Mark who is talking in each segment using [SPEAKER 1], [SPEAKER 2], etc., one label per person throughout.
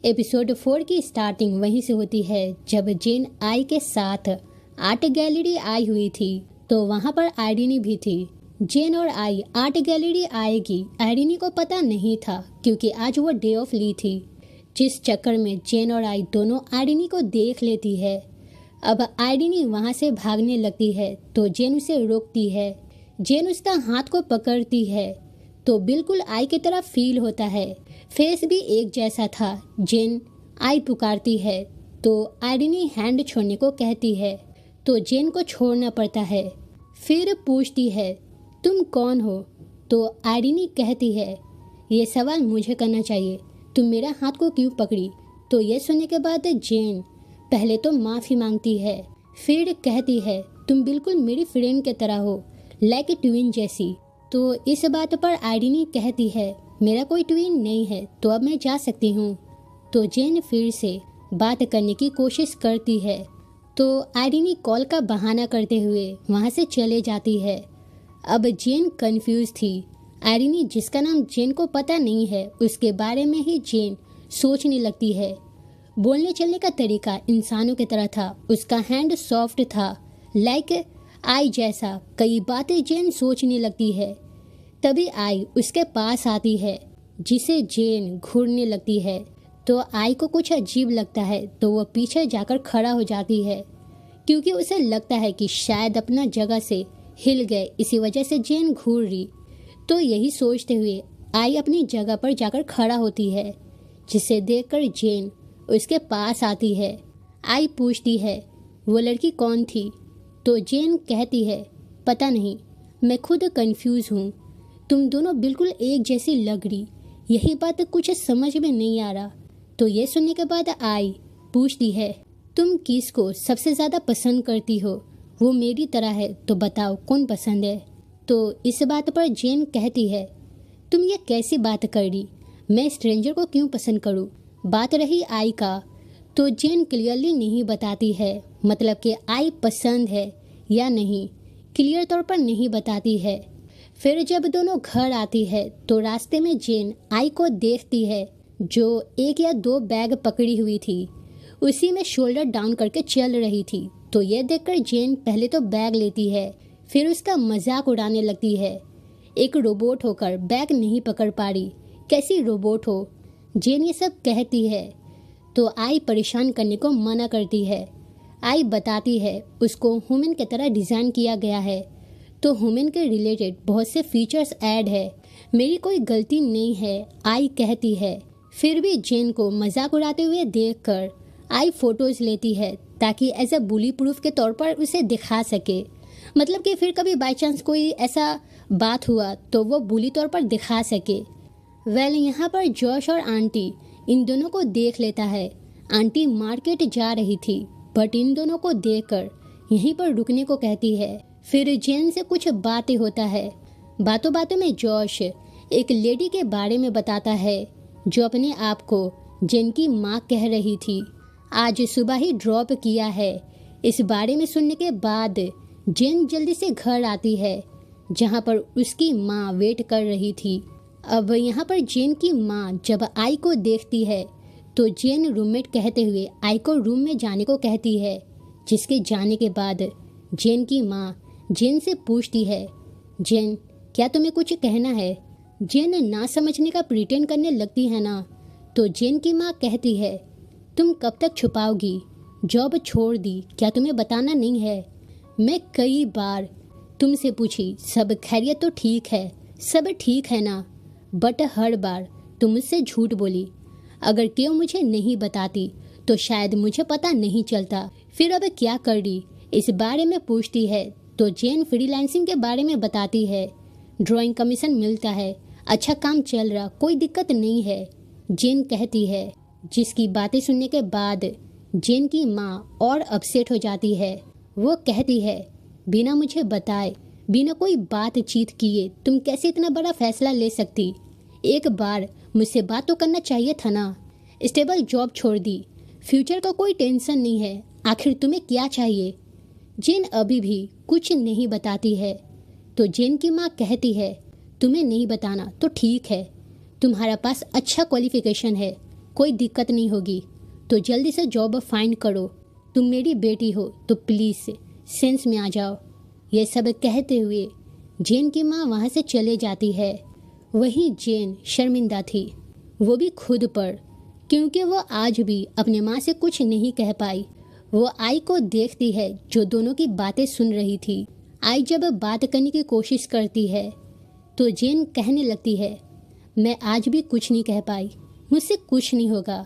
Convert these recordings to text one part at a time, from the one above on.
[SPEAKER 1] Episode 4 की starting वहीं से होती है जब जेन आई के साथ आर्ट गैलरी आई हुई थी तो वहां पर आइरिनी भी थी। जेन और आई आर्ट गैलरी आएगी आइरिनी को पता नहीं था क्योंकि आज वो डे ऑफ ली थी, जिस चक्कर में जेन और आई दोनों आइरिनी को देख लेती है। अब आइरिनी वहां से भागने लगती है तो जेन उसे रोकती है। जेन उसका हाथ को पकड़ती है तो बिल्कुल आई की तरह फील होता है, फेस भी एक जैसा था। जेन आई पुकारती है तो आइरिनी हैंड छोड़ने को कहती है तो जेन को छोड़ना पड़ता है। फिर पूछती है तुम कौन हो, तो आइरिनी कहती है ये सवाल मुझे करना चाहिए, तुम मेरा हाथ को क्यों पकड़ी। तो ये सुनने के बाद जेन पहले तो माफ़ी मांगती है, फिर कहती है तुम बिल्कुल मेरी फ्रेंड की तरह हो, लाइक ए ट्विन जैसी। तो इस बात पर आइरिनी कहती है मेरा कोई ट्विन नहीं है तो अब मैं जा सकती हूँ। तो जेन फिर से बात करने की कोशिश करती है तो आइरिनी कॉल का बहाना करते हुए वहाँ से चले जाती है। अब जेन कंफ्यूज थी। आइरिनी जिसका नाम जेन को पता नहीं है उसके बारे में ही जेन सोचने लगती है। बोलने चलने का तरीका इंसानों की तरह था, उसका हैंड सॉफ्ट था लाइक आई जैसा। कई बातें जेन सोचने लगती है। तभी आई उसके पास आती है जिसे जेन घूरने लगती है। तो आई को कुछ अजीब लगता है तो वह पीछे जाकर खड़ा हो जाती है क्योंकि उसे लगता है कि शायद अपना जगह से हिल गए, इसी वजह से जेन घूर रही। तो यही सोचते हुए आई अपनी जगह पर जाकर खड़ा होती है, जिसे देखकर जेन उसके पास आती है। आई पूछती है वो लड़की कौन थी, तो जेन कहती है पता नहीं, मैं खुद कंफ्यूज हूँ, तुम दोनों बिल्कुल एक जैसी लग रही, यही बात कुछ समझ में नहीं आ रहा। तो ये सुनने के बाद आई पूछती है तुम किसको सबसे ज़्यादा पसंद करती हो, वो मेरी तरह है तो बताओ कौन पसंद है। तो इस बात पर जेन कहती है तुम ये कैसी बात कर रही, मैं स्ट्रेंजर को क्यों पसंद करूँ। बात रही आई का तो जेन क्लियरली नहीं बताती है, मतलब कि आई पसंद है या नहीं क्लियर तौर पर नहीं बताती है। फिर जब दोनों घर आती है तो रास्ते में जेन आई को देखती है जो एक या दो बैग पकड़ी हुई थी, उसी में शोल्डर डाउन करके चल रही थी। तो ये देखकर जेन पहले तो बैग लेती है, फिर उसका मजाक उड़ाने लगती है। एक रोबोट होकर बैग नहीं पकड़ पा रही, कैसी रोबोट हो, जेन ये सब कहती है। तो आई परेशान करने को मना करती है। आई बताती है उसको ह्यूमन की तरह डिज़ाइन किया गया है, तो ह्यूमन के रिलेटेड बहुत से फीचर्स ऐड है, मेरी कोई गलती नहीं है, आई कहती है। फिर भी जेन को मजाक उड़ाते हुए देखकर आई फोटोज लेती है ताकि एज अ बुली प्रूफ के तौर पर उसे दिखा सके, मतलब कि फिर कभी बाई चांस कोई ऐसा बात हुआ तो वो बुली तौर पर दिखा सके। यहाँ पर जॉश और आंटी इन दोनों को देख लेता है। आंटी मार्केट जा रही थी बट इन दोनों को देखकर यहीं पर रुकने को कहती है। फिर जेन से कुछ बातें होता है। बातों बातों में जॉश एक लेडी के बारे में बताता है जो अपने आप को जेन की माँ कह रही थी, आज सुबह ही ड्रॉप किया है। इस बारे में सुनने के बाद जेन जल्दी से घर आती है जहाँ पर उसकी माँ वेट कर रही थी। अब यहाँ पर जेन की माँ जब आई को देखती है तो जेन रूममेट कहते हुए आई को रूम में जाने को कहती है, जिसके जाने के बाद जेन की माँ जेन से पूछती है जेन क्या तुम्हें कुछ कहना है। जेन ना समझने का प्रिटेंड करने लगती है ना, तो जेन की माँ कहती है तुम कब तक छुपाओगी, जॉब छोड़ दी, क्या तुम्हें बताना नहीं है। मैं कई बार तुमसे पूछी सब खैरियत तो ठीक है, सब ठीक है ना, बट हर बार तुम मुझसे झूठ बोली। अगर क्यों मुझे नहीं बताती तो शायद मुझे पता नहीं चलता। फिर अब क्या कर रही इस बारे में पूछती है तो जेन फ्रीलांसिंग के बारे में बताती है, ड्राइंग कमीशन मिलता है, अच्छा काम चल रहा, कोई दिक्कत नहीं है, जेन कहती है। जिसकी बातें सुनने के बाद जेन की माँ और अपसेट हो जाती है। वो कहती है बिना मुझे बताए, बिना कोई बातचीत किए तुम कैसे इतना बड़ा फैसला ले सकती, एक बार मुझसे बात तो करना चाहिए था ना। स्टेबल जॉब छोड़ दी, फ्यूचर का कोई टेंशन नहीं है, आखिर तुम्हें क्या चाहिए। जेन अभी भी कुछ नहीं बताती है तो जेन की माँ कहती है तुम्हें नहीं बताना तो ठीक है, तुम्हारा पास अच्छा क्वालिफिकेशन है, कोई दिक्कत नहीं होगी, तो जल्दी से जॉब फाइंड करो। तुम मेरी बेटी हो तो प्लीज़ सेंस में आ जाओ। ये सब कहते हुए जेन की माँ वहाँ से चले जाती है। वहीं जेन शर्मिंदा थी, वो भी खुद पर, क्योंकि वो आज भी अपने माँ से कुछ नहीं कह पाई। वो आई को देखती है जो दोनों की बातें सुन रही थी। आई जब बात करने की कोशिश करती है तो जेन कहने लगती है, मैं आज भी कुछ नहीं कह पाई, मुझसे कुछ नहीं होगा।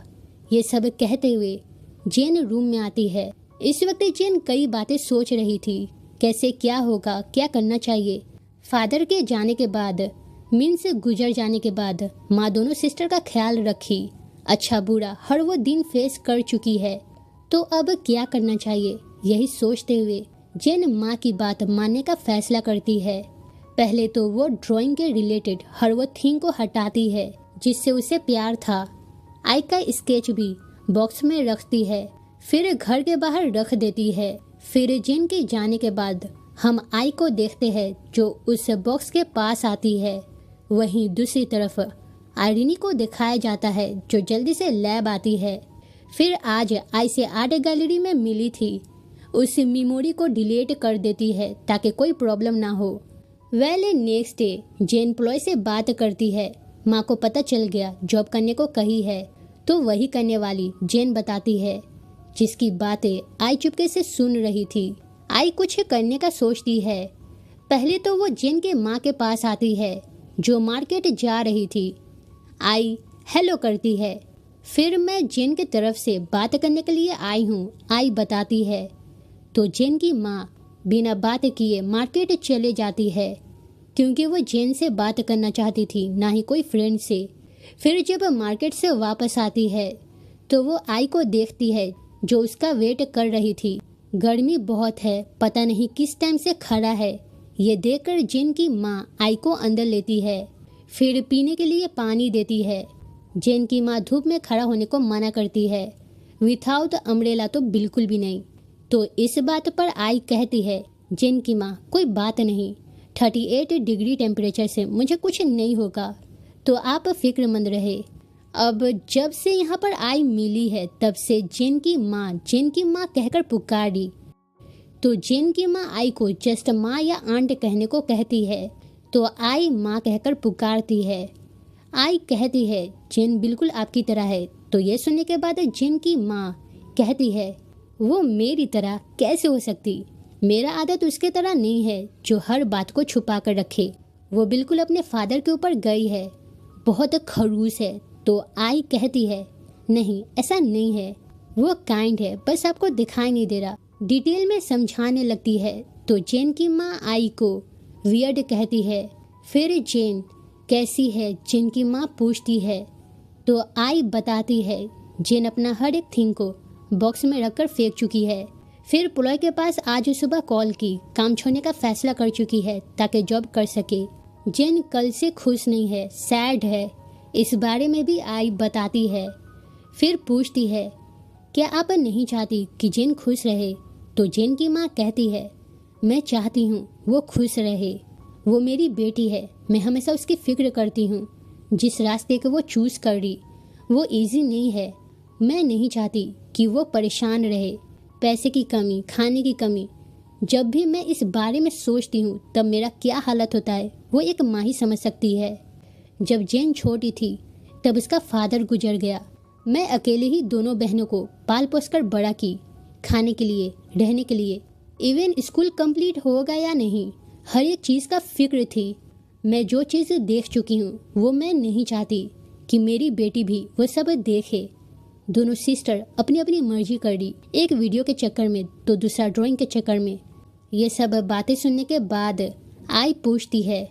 [SPEAKER 1] ये सब कहते हुए जेन रूम में आती है। इस वक्त जेन कई बातें सोच रही थी, कैसे क्या होगा, क्या करना चाहिए। फादर के जाने के बाद, मीन से गुजर जाने के बाद माँ दोनों सिस्टर का ख्याल रखी। अच्छा बुरा हर वो दिन फेस कर चुकी है, तो अब क्या करना चाहिए, यही सोचते हुए जेन माँ की बात मानने का फैसला करती है। पहले तो वो ड्राइंग के रिलेटेड हर वो थिंग को हटाती है जिससे उसे प्यार था। आई का स्केच भी बॉक्स में रखती है, फिर घर के बाहर रख देती है। फिर जेन के जाने के बाद हम आई को देखते हैं जो उस बॉक्स के पास आती है। वहीं दूसरी तरफ आइरिनी को दिखाया जाता है जो जल्दी से लैब आती है। फिर आज आई से आर्ट गैलरी में मिली थी, उस मेमोरी को डिलीट कर देती है ताकि कोई प्रॉब्लम ना हो। नेक्स्ट डे जेन प्लॉय से बात करती है। माँ को पता चल गया जॉब करने को कही है तो वही करने वाली जेन बताती है, जिसकी बातें आई चुपके से सुन रही थी। आई कुछ करने का सोचती है। पहले तो वो जेन के माँ के पास आती है जो मार्केट जा रही थी। आई हेलो करती है। फिर मैं जेन की तरफ से बात करने के लिए आई हूँ, आई बताती है। तो जेन की माँ बिना बात किए मार्केट चले जाती है, क्योंकि वो जेन से बात करना चाहती थी, ना ही कोई फ्रेंड से। फिर जब मार्केट से वापस आती है तो वो आई को देखती है जो उसका वेट कर रही थी। गर्मी बहुत है, पता नहीं किस टाइम से खड़ा है। ये देखकर जेन की माँ आई को अंदर लेती है, फिर पीने के लिए पानी देती है। जेन की माँ धूप में खड़ा होने को मना करती है, विथआउट अम्ब्रेला तो बिल्कुल भी नहीं। तो इस बात पर आई कहती है, जेन की माँ कोई बात नहीं, 38 डिग्री टेम्परेचर से मुझे कुछ नहीं होगा, तो आप फिक्रमंद रहे। अब जब से यहाँ पर आई मिली है तब से जेन की माँ कहकर पुकारी। तो जेन की माँ आई को जस्ट माँ या आंट कहने को कहती है, तो आई माँ कहकर पुकारती है। आई कहती है जेन बिल्कुल आपकी तरह है। तो ये सुनने के बाद जेन की माँ कहती है, वो मेरी तरह कैसे हो सकती, मेरा आदत उसके तरह नहीं है जो हर बात को छुपा कर रखे। वो बिल्कुल अपने फादर के ऊपर गई है, बहुत खड़ूस है। तो आई कहती है, नहीं ऐसा नहीं है, वो काइंड है, बस आपको दिखाई नहीं दे रहा। डिटेल में समझाने लगती है। तो जेन की माँ आई को वियर्ड कहती है। फिर जेन कैसी है, जेन की माँ पूछती है। तो आई बताती है जेन अपना हर एक थिंग को बॉक्स में रखकर फेंक चुकी है। फिर प्लॉय के पास आज सुबह कॉल की, काम छोड़ने का फैसला कर चुकी है ताकि जॉब कर सके। जेन कल से खुश नहीं है, सैड है, इस बारे में भी आई बताती है। फिर पूछती है, क्या आप नहीं चाहती कि जेन खुश रहे? तो जेन की माँ कहती है, मैं चाहती हूँ वो खुश रहे, वो मेरी बेटी है, मैं हमेशा उसकी फिक्र करती हूँ। जिस रास्ते को वो चूज़ कर रही वो इजी नहीं है, मैं नहीं चाहती कि वो परेशान रहे। पैसे की कमी, खाने की कमी, जब भी मैं इस बारे में सोचती हूँ तब मेरा क्या हालत होता है वो एक माँ ही समझ सकती है। जब जेन छोटी थी तब उसका फादर गुजर गया। मैं अकेले ही दोनों बहनों को पाल पोस कर बड़ा की, खाने के लिए, रहने के लिए, इवन स्कूल कंप्लीट होगा या नहीं, हर एक चीज़ का फिक्र थी। मैं जो चीज़ देख चुकी हूँ वो मैं नहीं चाहती कि मेरी बेटी भी वो सब देखे। दोनों सिस्टर अपनी अपनी मर्जी कर ली, एक वीडियो के चक्कर में तो दूसरा ड्राइंग के चक्कर में। ये सब बातें सुनने के बाद आई पूछती है,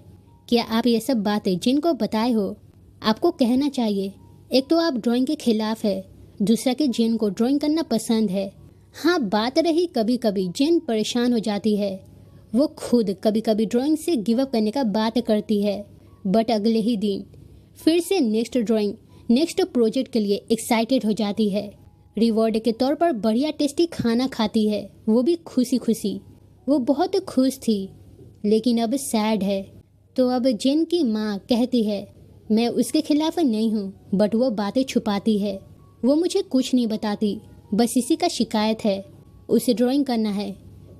[SPEAKER 1] क्या आप ये सब बातें जिनको बताए हो आपको कहना चाहिए? एक तो आप ड्राइंग के खिलाफ है, दूसरा कि जेन को ड्राइंग करना पसंद है। हाँ, बात रही कभी कभी जेन परेशान हो जाती है, वो खुद कभी कभी ड्राइंग से गिव अप करने का बात करती है, बट अगले ही दिन फिर से नेक्स्ट ड्राइंग, नेक्स्ट प्रोजेक्ट के लिए एक्साइटेड हो जाती है। रिवॉर्ड के तौर पर बढ़िया टेस्टी खाना खाती है, वो भी खुशी खुशी। वो बहुत खुश थी लेकिन अब सैड है। तो अब जेन की माँ कहती है, मैं उसके खिलाफ नहीं हूँ, बट वो बातें छुपाती है। वो मुझे कुछ नहीं बताती, बस इसी का शिकायत है। उसे ड्राइंग करना है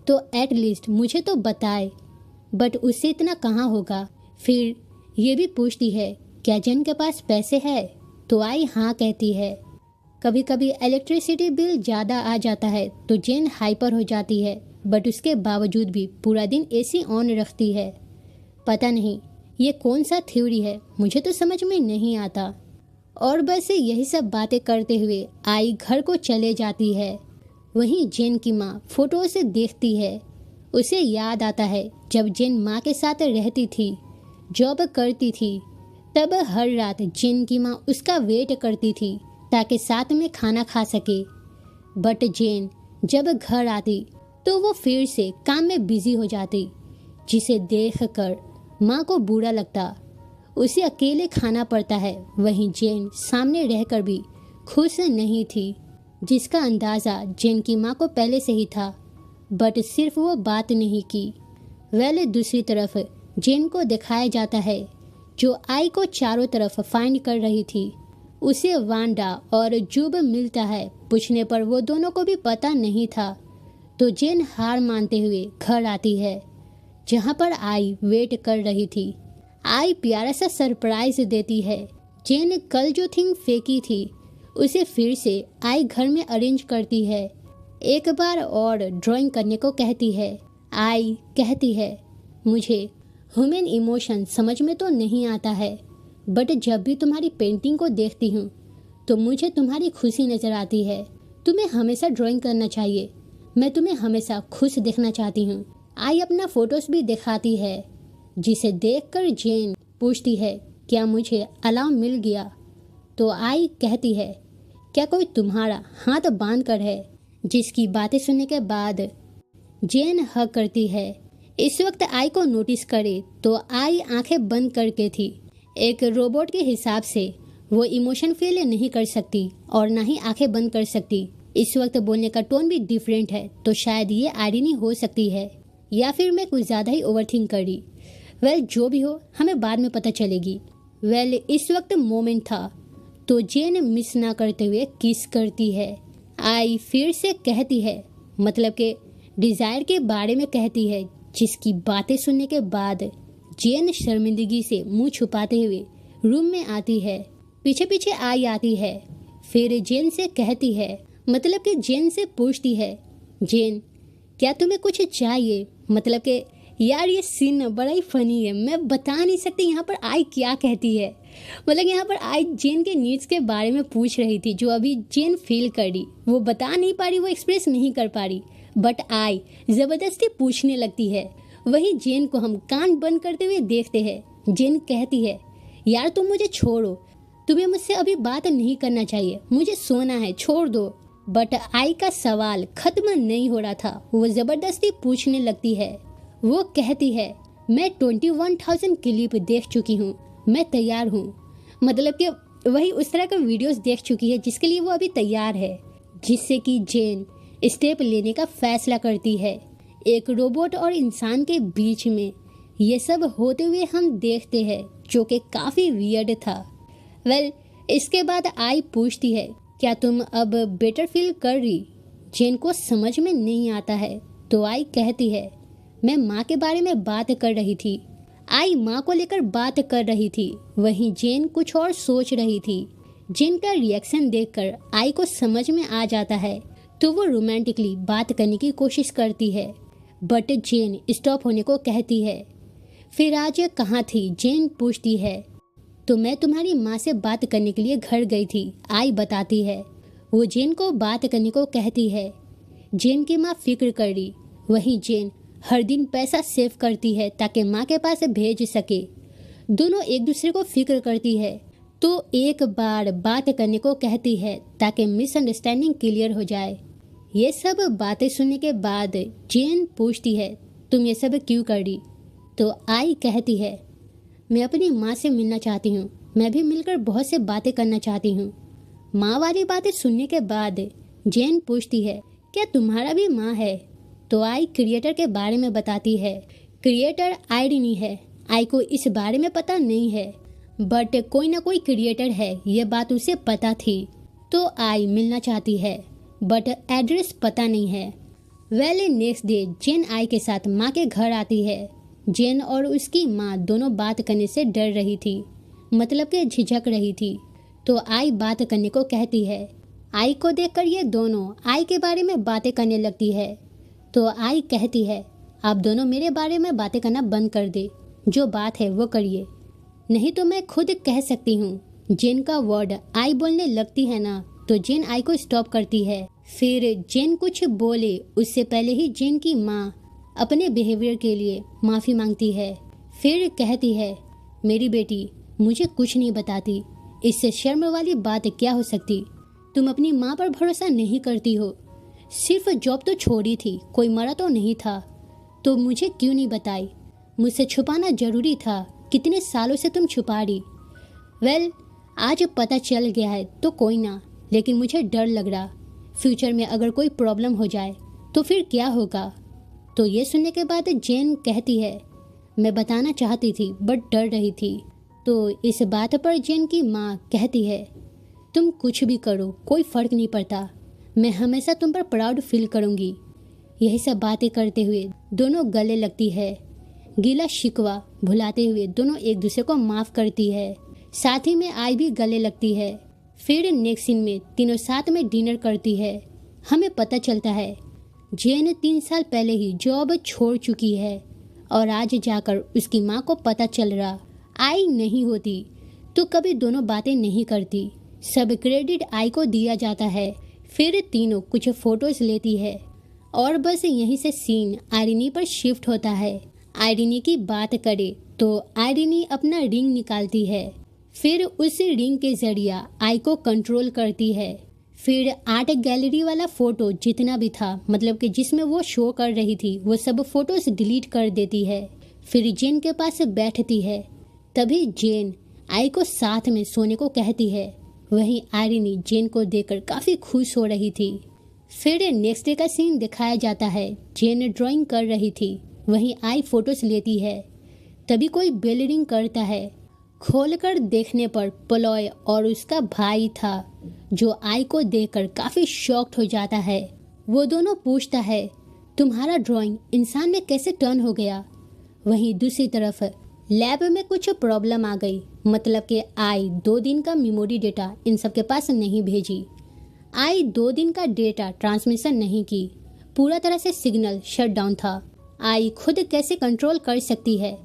[SPEAKER 1] तो एटलीस्ट मुझे तो बताए, बट उससे इतना कहाँ होगा। फिर ये भी पूछती है क्या जेन के पास पैसे है, तो आई हाँ कहती है। कभी कभी इलेक्ट्रिसिटी बिल ज़्यादा आ जाता है तो जेन हाइपर हो जाती है, बट उसके बावजूद भी पूरा दिन एसी ऑन रखती है। पता नहीं ये कौन सा थ्योरी है, मुझे तो समझ में नहीं आता। और बस यही सब बातें करते हुए आई घर को चले जाती है। वहीं जेन की माँ फोटो से देखती है। उसे याद आता है जब जेन माँ के साथ रहती थी, जॉब करती थी, तब हर रात जेन की माँ उसका वेट करती थी ताकि साथ में खाना खा सके। बट जेन जब घर आती तो वो फिर से काम में बिजी हो जाती, जिसे देखकर माँ को बुरा लगता। उसे अकेले खाना पड़ता है। वहीं जेन सामने रहकर भी खुश नहीं थी, जिसका अंदाज़ा जेन की माँ को पहले से ही था, बट सिर्फ वो बात नहीं की। दूसरी तरफ जेन को दिखाया जाता है जो आई को चारों तरफ फाइंड कर रही थी। उसे वांडा और जूब मिलता है। पूछने पर वो दोनों को भी पता नहीं था, तो जेन हार मानते हुए घर आती है जहाँ पर आई वेट कर रही थी। आई प्यारा सा सरप्राइज देती है। जेन कल जो थिंग फेंकी थी उसे फिर से आई घर में अरेंज करती है। एक बार और ड्राइंग करने को कहती है। आई कहती है मुझे ह्यूमन इमोशन समझ में तो नहीं आता है, बट जब भी तुम्हारी पेंटिंग को देखती हूँ तो मुझे तुम्हारी खुशी नज़र आती है। तुम्हें हमेशा ड्राइंग करना चाहिए, मैं तुम्हें हमेशा खुश देखना चाहती हूँ। आई अपना फोटोज भी दिखाती है, जिसे देखकर जेन पूछती है क्या मुझे अलार्म मिल गया, तो आई कहती है क्या कोई तुम्हारा हाथ बांध कर है, जिसकी बातें सुनने के बाद जेन हक करती है। इस वक्त आई को नोटिस करे तो आई आंखें बंद करके थी। एक रोबोट के हिसाब से वो इमोशन फील नहीं कर सकती और ना ही आंखें बंद कर सकती। इस वक्त बोलने का टोन भी डिफरेंट है, तो शायद ये आइडिनी हो सकती है, या फिर मैं कुछ ज़्यादा ही ओवरथिंक करी। जो भी हो हमें बाद में पता चलेगी। इस वक्त मोमेंट था, तो जेन मिस ना करते हुए किस करती है। आई फिर से कहती है, मतलब के डिज़ायर के बारे में कहती है, जिसकी बातें सुनने के बाद जेन शर्मिंदगी से मुंह छुपाते हुए रूम में आती है। पीछे पीछे आई आती है। फिर जेन से कहती है, मतलब कि जेन से पूछती है, जेन क्या तुम्हें कुछ चाहिए। मतलब कि यार ये सीन बड़ा ही फनी है, मैं बता नहीं सकती यहाँ पर आई क्या कहती है। मतलब यहाँ पर आई जेन के नीड्स के बारे में पूछ रही थी, जो अभी जेन फील कर रही, वो बता नहीं पा रही, वो एक्सप्रेस नहीं कर पा रही, बट आई ज़बरदस्ती पूछने लगती है। वही जेन को हम कान बंद करते हुए देखते हैं। जेन कहती है, यार तुम मुझे छोड़ो, तुम्हें मुझसे अभी बात नहीं करना चाहिए, मुझे सोना है, छोड़ दो। बट आई का सवाल खत्म नहीं हो रहा था, वो ज़बरदस्ती पूछने लगती है। वो कहती है, मैं 21,000 क्लिप देख चुकी हूँ, मैं तैयार हूँ। मतलब कि वही उस तरह का वीडियोस देख चुकी है जिसके लिए वो अभी तैयार है, जिससे कि जेन स्टेप लेने का फैसला करती है। एक रोबोट और इंसान के बीच में ये सब होते हुए हम देखते हैं, जो कि काफ़ी वियर्ड था। इसके बाद आई पूछती है, क्या तुम अब बेटर फील कर रही। जेन को समझ में नहीं आता है, तो आई कहती है, मैं माँ के बारे में बात कर रही थी। आई माँ को लेकर बात कर रही थी, वहीं जेन कुछ और सोच रही थी। जेन का रिएक्शन देखकर आई को समझ में आ जाता है, तो वो रोमांटिकली बात करने की कोशिश करती है, बट जेन स्टॉप होने को कहती है। फिर आज कहाँ थी, जेन पूछती है। तो मैं तुम्हारी माँ से बात करने के लिए घर गई थी, आई बताती है। वो जेन को बात करने को कहती है। जेन की माँ फिक्र कर रही, वहीं जेन हर दिन पैसा सेव करती है ताकि माँ के पास भेज सके। दोनों एक दूसरे को फिक्र करती है, तो एक बार बात करने को कहती है ताकि मिसअंडरस्टैंडिंग क्लियर हो जाए। ये सब बातें सुनने के बाद जेन पूछती है, तुम ये सब क्यों कर रही। तो आई कहती है, मैं अपनी माँ से मिलना चाहती हूँ, मैं भी मिलकर बहुत से बातें करना चाहती हूँ। माँ वाली बातें सुनने के बाद जेन पूछती है, क्या तुम्हारा भी माँ है। तो आई क्रिएटर के बारे में बताती है। क्रिएटर आइडिनी है, आई को इस बारे में पता नहीं है, बट कोई ना कोई क्रिएटर है, ये बात उसे पता थी। तो आई मिलना चाहती है बट एड्रेस पता नहीं है। नेक्स्ट डे जेन आई के साथ माँ के घर आती है। जेन और उसकी माँ दोनों बात करने से डर रही थी, मतलब कि झिझक रही थी। तो आई बात करने को कहती है। आई को देखकर ये दोनों आई के बारे में बातें करने लगती है। तो आई कहती है, आप दोनों मेरे बारे में बातें करना बंद कर दे, जो बात है वो करिए, नहीं तो मैं खुद कह सकती हूँ। जेन का वर्ड आई बोलने लगती है ना, तो जेन आई को स्टॉप करती है। फिर जेन कुछ बोले उससे पहले ही जेन की माँ अपने बिहेवियर के लिए माफ़ी मांगती है। फिर कहती है, मेरी बेटी मुझे कुछ नहीं बताती, इससे शर्म वाली बात क्या हो सकती। तुम अपनी माँ पर भरोसा नहीं करती हो। सिर्फ जॉब तो छोड़ी थी, कोई मरा तो नहीं था, तो मुझे क्यों नहीं बताई। मुझसे छुपाना जरूरी था, कितने सालों से तुम छुपा रही। आज पता चल गया है तो कोई ना, लेकिन मुझे डर लग रहा, फ्यूचर में अगर कोई प्रॉब्लम हो जाए तो फिर क्या होगा। तो ये सुनने के बाद जेन कहती है, मैं बताना चाहती थी बट डर रही थी। तो इस बात पर जेन की माँ कहती है, तुम कुछ भी करो कोई फ़र्क नहीं पड़ता, मैं हमेशा तुम पर प्राउड फील करूँगी। यही सब बातें करते हुए दोनों गले लगती है। गीला शिकवा भुलाते हुए दोनों एक दूसरे को माफ़ करती है। साथ ही में आई भी गले लगती है। फिर नेक्स्ट सीन में तीनों साथ में डिनर करती है। हमें पता चलता है जेन 3 साल पहले ही जॉब छोड़ चुकी है और आज जाकर उसकी माँ को पता चल रहा। आई नहीं होती तो कभी दोनों बातें नहीं करती, सब क्रेडिट आई को दिया जाता है। फिर तीनों कुछ फोटोज लेती है और बस यहीं से सीन आइरिनी पर शिफ्ट होता है। आइरिनी की बात करे तो आइरिनी अपना रिंग निकालती है, फिर उस रिंग के जरिए आई को कंट्रोल करती है। फिर आर्ट गैलरी वाला फोटो जितना भी था, मतलब कि जिसमें वो शो कर रही थी, वो सब फोटोज डिलीट कर देती है। फिर जेन के पास बैठती है, तभी जेन आई को साथ में सोने को कहती है। वहीं आइरिनी जेन को देखकर काफ़ी खुश हो रही थी। फिर नेक्स्ट डे का सीन दिखाया जाता है। जेन ड्राइंग कर रही थी, वहीं आई फोटोज लेती है। तभी कोई बेल रिंग करता है। खोलकर देखने पर प्लॉय और उसका भाई था, जो आई को देखकर काफ़ी शॉक्ड हो जाता है। वो दोनों पूछता है, तुम्हारा ड्राइंग इंसान में कैसे टर्न हो गया। वहीं दूसरी तरफ लैब में कुछ प्रॉब्लम आ गई, मतलब कि आई 2 दिन का मेमोरी डेटा इन सब के पास नहीं भेजी। आई 2 दिन का डेटा ट्रांसमिशन नहीं की, पूरा तरह से सिग्नल शट डाउन था। आई खुद कैसे कंट्रोल कर सकती है,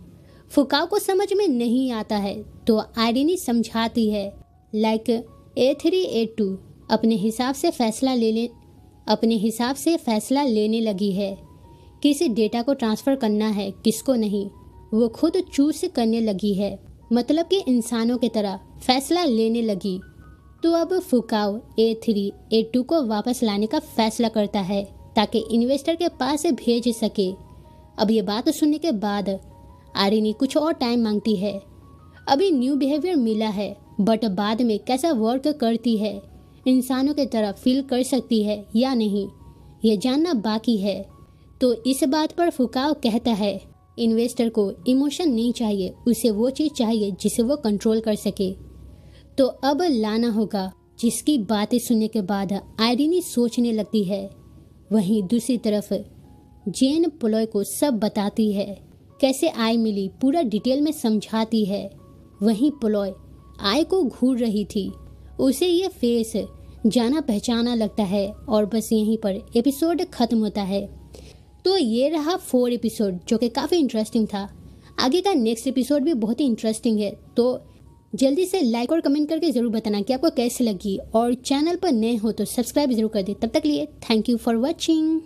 [SPEAKER 1] फुकाओ को समझ में नहीं आता है। तो आइरिनी समझाती है, लाइक A3 A2 अपने हिसाब से फैसला लेने लगी है, किस डेटा को ट्रांसफ़र करना है किसको नहीं, वो खुद चूज करने लगी है, मतलब कि इंसानों की तरह फैसला लेने लगी। तो अब फुकाओ A3 A2 को वापस लाने का फैसला करता है ताकि इन्वेस्टर के पास भेज सके। अब ये बात सुनने के बाद आइरिनी कुछ और टाइम मांगती है। अभी न्यू बिहेवियर मिला है, बट बाद में कैसा वर्क करती है, इंसानों की तरह फील कर सकती है या नहीं, ये जानना बाकी है। तो इस बात पर फुकाओ कहता है, इन्वेस्टर को इमोशन नहीं चाहिए, उसे वो चीज़ चाहिए जिसे वो कंट्रोल कर सके। तो अब लाना होगा, जिसकी बातें सुनने के बाद आइरिनी सोचने लगती है। वहीं दूसरी तरफ जेन प्लॉय को सब बताती है, कैसे आई मिली पूरा डिटेल में समझाती है। वहीं प्लॉय आई को घूर रही थी, उसे ये फेस जाना पहचाना लगता है और बस यहीं पर एपिसोड खत्म होता है। तो ये रहा 4 एपिसोड, जो कि काफ़ी इंटरेस्टिंग था। आगे का नेक्स्ट एपिसोड भी बहुत ही इंटरेस्टिंग है, तो जल्दी से लाइक और कमेंट करके ज़रूर बताना कि आपको कैसी लगी, और चैनल पर नए हो तो सब्सक्राइब जरूर कर दे। तब तक लिए थैंक यू फॉर वॉचिंग।